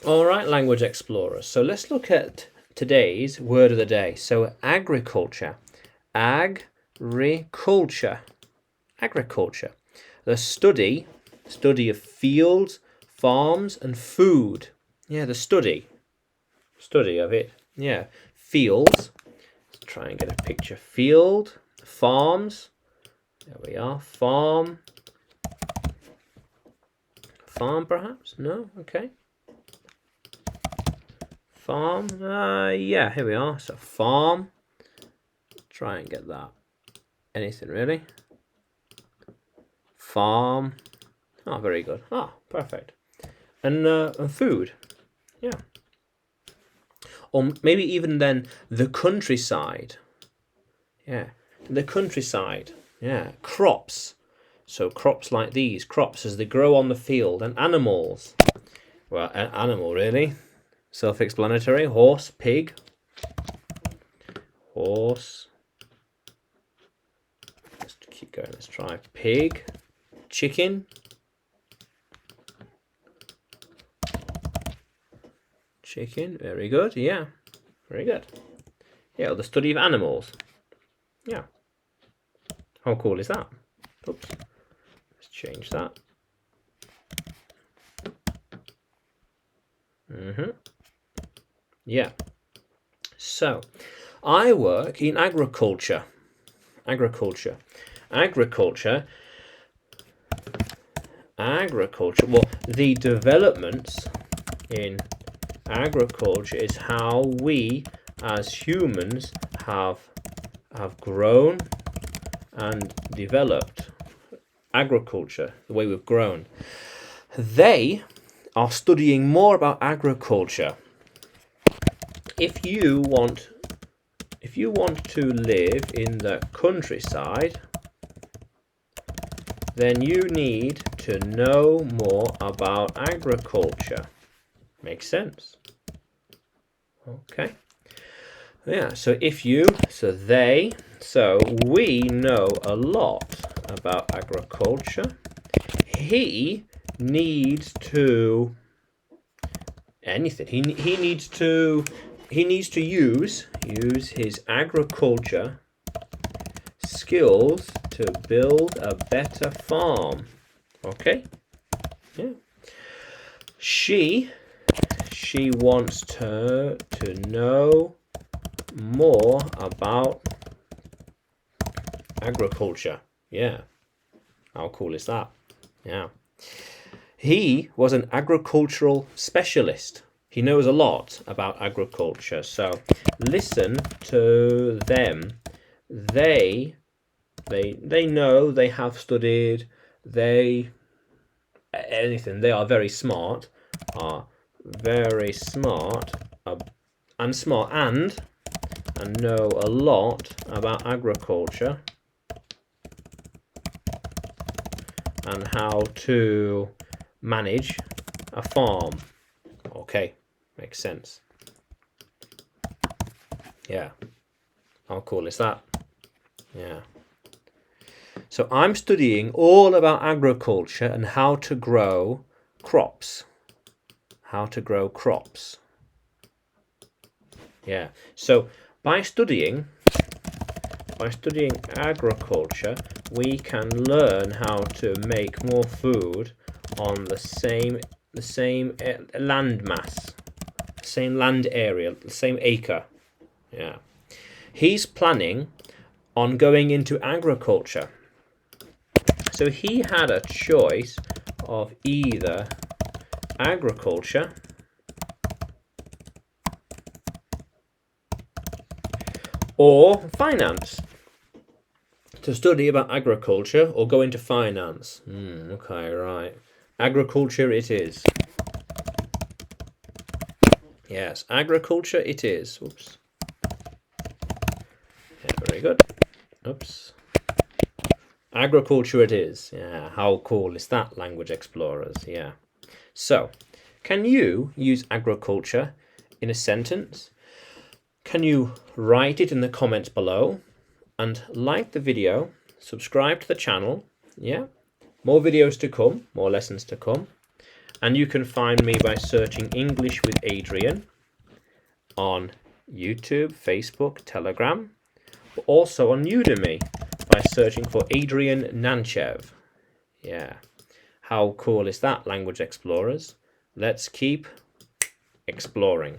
All right, language explorers. So let's look at today's word of the day. So agriculture. Agriculture. Agriculture. The study of fields, farms, and food. Yeah, the study of it. Yeah, fields. Let's try and get a picture. Field, farms. There we are. Farm perhaps? No? Okay. Farm. Yeah, here we are. So farm. Try and get that. Anything really. Farm. Oh, very good. Ah, perfect. And food. Yeah. Or maybe even then the countryside. Yeah. The countryside. Yeah. Crops. So crops like these. Crops as they grow on the field. And animals. Well, an animal really. Self-explanatory. Horse, pig. Horse. Let's keep going. Let's try pig. Chicken. Chicken. Very good. Yeah. Very good. Yeah, the study of animals. Yeah. How cool is that? Oops. Let's change that. Yeah. So, I work in agriculture. Agriculture. Well, the developments in agriculture is how we as humans have grown and developed agriculture, the way we've grown. They are studying more about agriculture. If you want to live in the countryside, then you need to know more about agriculture. Makes sense? Okay. Yeah, so we know a lot about agriculture. He needs to use his agriculture skills to build a better farm. Okay? Yeah. She wants to know more about agriculture. Yeah. How cool is that? Yeah. He was an agricultural specialist. He knows a lot about agriculture. So listen to them. They know, they have studied, they are very smart, and know a lot about agriculture and how to manage a farm. Okay, makes sense. Yeah. How cool is that? Yeah. So I'm studying all about agriculture and how to grow crops. Yeah. So by studying agriculture, we can learn how to make more food on the same land mass, same land area, the same acre. Yeah. He's planning on going into agriculture. So he had a choice of either agriculture or finance. To study about agriculture or go into finance. Okay, right. Agriculture it is. Yes, agriculture it is. Oops. Yeah, very good. Oops. Agriculture it is. Yeah, how cool is that, language explorers? Yeah. So, can you use agriculture in a sentence? Can you write it in the comments below? And like the video, subscribe to the channel. Yeah. More videos to come, more lessons to come. And you can find me by searching English with Adrian on YouTube, Facebook, Telegram, but also on Udemy by searching for Adrian Nanchev. Yeah, how cool is that, language explorers? Let's keep exploring.